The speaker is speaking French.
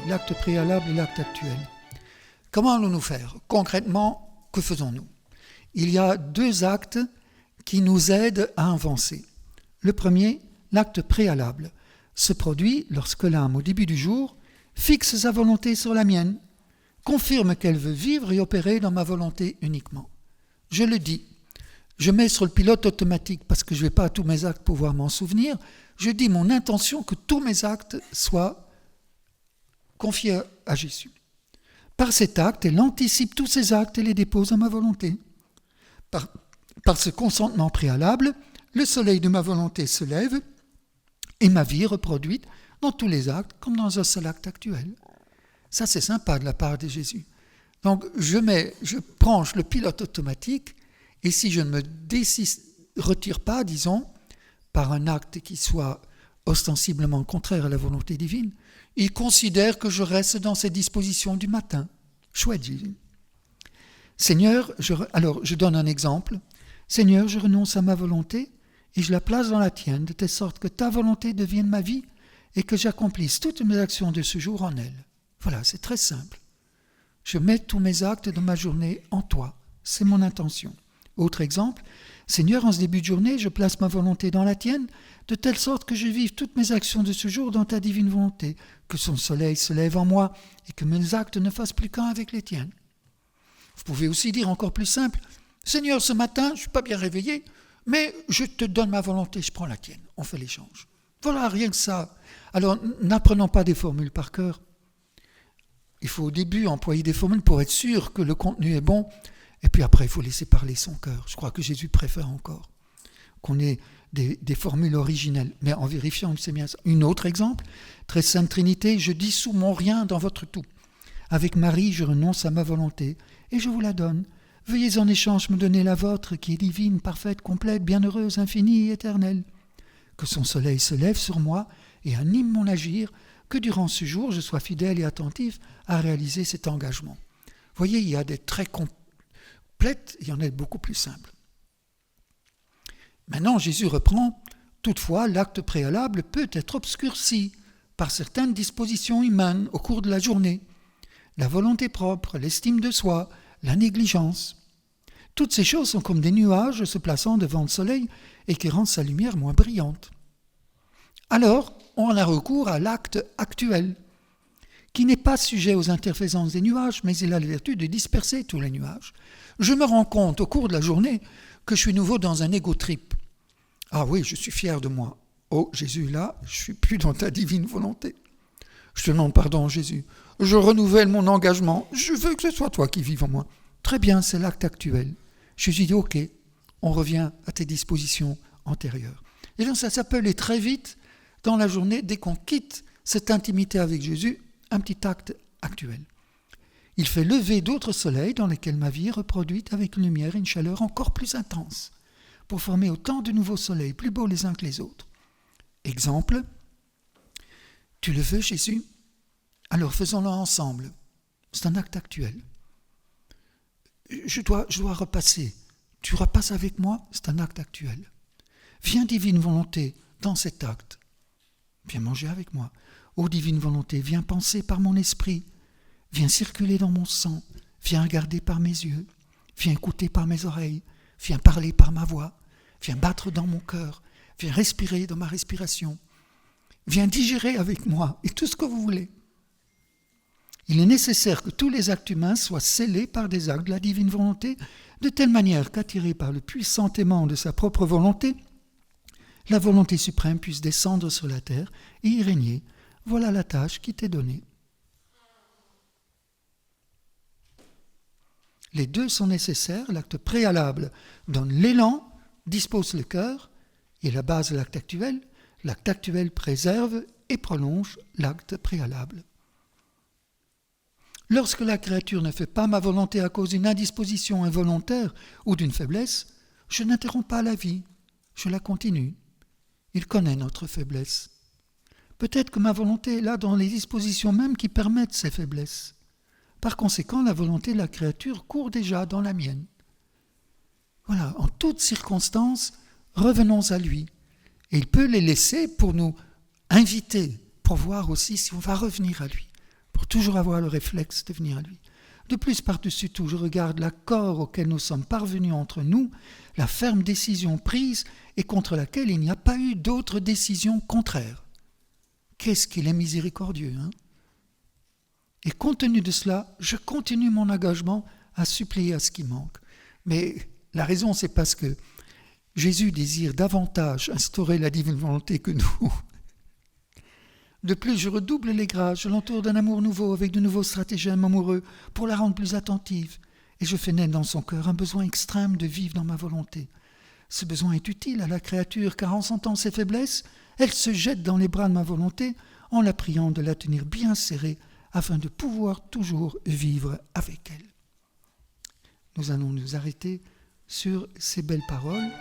l'acte préalable et l'acte actuel. Comment allons-nous faire ? Concrètement, que faisons-nous ? Il y a 2 actes qui nous aident à avancer. Le premier, l'acte préalable, se produit lorsque l'âme, au début du jour, fixe sa volonté sur la mienne, confirme qu'elle veut vivre et opérer dans ma volonté uniquement. Je le dis, je mets sur le pilote automatique parce que je ne vais pas à tous mes actes pouvoir m'en souvenir, je dis mon intention que tous mes actes soient confiés à Jésus. Par cet acte, elle anticipe tous ses actes et les dépose à ma volonté. Par ce consentement préalable, le soleil de ma volonté se lève et ma vie est reproduite dans tous les actes comme dans un seul acte actuel. Ça, c'est sympa de la part de Jésus. Donc, je branche le pilote automatique et si je ne me retire pas, disons, par un acte qui soit ostensiblement contraire à la volonté divine, il considère que je reste dans ses dispositions du matin. Chouette, Jésus. Seigneur, je donne un exemple. Seigneur, je renonce à ma volonté et je la place dans la tienne, de telle sorte que ta volonté devienne ma vie et que j'accomplisse toutes mes actions de ce jour en elle. Voilà, c'est très simple. Je mets tous mes actes de ma journée en toi. C'est mon intention. Autre exemple, Seigneur, en ce début de journée, je place ma volonté dans la tienne, de telle sorte que je vive toutes mes actions de ce jour dans ta divine volonté, que son soleil se lève en moi et que mes actes ne fassent plus qu'un avec les tiennes. Vous pouvez aussi dire encore plus simple, Seigneur, ce matin, je ne suis pas bien réveillé, mais je te donne ma volonté, je prends la tienne. On fait l'échange. Voilà, rien que ça. Alors, n'apprenons pas des formules par cœur. Il faut au début employer des formules pour être sûr que le contenu est bon, et puis après, il faut laisser parler son cœur. Je crois que Jésus préfère encore qu'on ait des formules originelles, mais en vérifiant, c'est bien ça. Un autre exemple, très sainte Trinité, je dissous mon rien dans votre tout. Avec Marie, je renonce à ma volonté, et je vous la donne. Veuillez en échange me donner la vôtre, qui est divine, parfaite, complète, bienheureuse, infinie et éternelle. Que son soleil se lève sur moi et anime mon agir, que durant ce jour, je sois fidèle et attentif à réaliser cet engagement. Vous voyez, il y a des très complètes, il y en a beaucoup plus simples. Maintenant, Jésus reprend, toutefois, l'acte préalable peut être obscurci par certaines dispositions humaines au cours de la journée. La volonté propre, l'estime de soi, la négligence. Toutes ces choses sont comme des nuages se plaçant devant le soleil et qui rendent sa lumière moins brillante. Alors, on a recours à l'acte actuel, qui n'est pas sujet aux interférences des nuages, mais il a la vertu de disperser tous les nuages. Je me rends compte au cours de la journée que je suis nouveau dans un ego trip. Ah oui, je suis fier de moi. Oh Jésus, là, je ne suis plus dans ta divine volonté. Je te demande pardon, Jésus. Je renouvelle mon engagement. Je veux que ce soit toi qui vives en moi. Très bien, c'est l'acte actuel. Jésus dit, ok, on revient à tes dispositions antérieures. Et donc ça peut aller très vite dans la journée, dès qu'on quitte cette intimité avec Jésus, un petit acte actuel. Il fait lever d'autres soleils dans lesquels ma vie est reproduite avec une lumière et une chaleur encore plus intense, pour former autant de nouveaux soleils, plus beaux les uns que les autres. Exemple, tu le veux, Jésus ? Alors faisons-le ensemble. C'est un acte actuel. Je dois repasser. Tu repasses avec moi ? C'est un acte actuel. Viens, divine volonté, dans cet acte. Viens manger avec moi. Ô divine volonté, viens penser par mon esprit. Viens circuler dans mon sang. Viens regarder par mes yeux. Viens écouter par mes oreilles. Viens parler par ma voix. Viens battre dans mon cœur. Viens respirer dans ma respiration. Viens digérer avec moi et tout ce que vous voulez. Il est nécessaire que tous les actes humains soient scellés par des actes de la divine volonté, de telle manière qu'attiré par le puissant aimant de sa propre volonté, la volonté suprême puisse descendre sur la terre et y régner. Voilà la tâche qui t'est donnée. Les deux sont nécessaires. L'acte préalable donne l'élan, dispose le cœur, et la base de l'acte actuel. L'acte actuel préserve et prolonge l'acte préalable. Lorsque la créature ne fait pas ma volonté à cause d'une indisposition involontaire ou d'une faiblesse, je n'interromps pas la vie, je la continue. Il connaît notre faiblesse. Peut-être que ma volonté est là dans les dispositions mêmes qui permettent ces faiblesses. Par conséquent, la volonté de la créature court déjà dans la mienne. Voilà, en toutes circonstances, revenons à lui. Et il peut les laisser pour nous inviter, pour voir aussi si on va revenir à lui, pour toujours avoir le réflexe de venir à lui. De plus, par-dessus tout, je regarde l'accord auquel nous sommes parvenus entre nous, la ferme décision prise et contre laquelle il n'y a pas eu d'autre décision contraire. Qu'est-ce qu'il est miséricordieux, hein? Et compte tenu de cela, je continue mon engagement à suppléer à ce qui manque. Mais la raison, c'est parce que Jésus désire davantage instaurer la divine volonté que nous. De plus, je redouble les grâces, je l'entoure d'un amour nouveau avec de nouveaux stratagèmes amoureux pour la rendre plus attentive. Et je fais naître dans son cœur un besoin extrême de vivre dans ma volonté. Ce besoin est utile à la créature car en sentant ses faiblesses, elle se jette dans les bras de ma volonté en la priant de la tenir bien serrée afin de pouvoir toujours vivre avec elle. Nous allons nous arrêter sur ces belles paroles.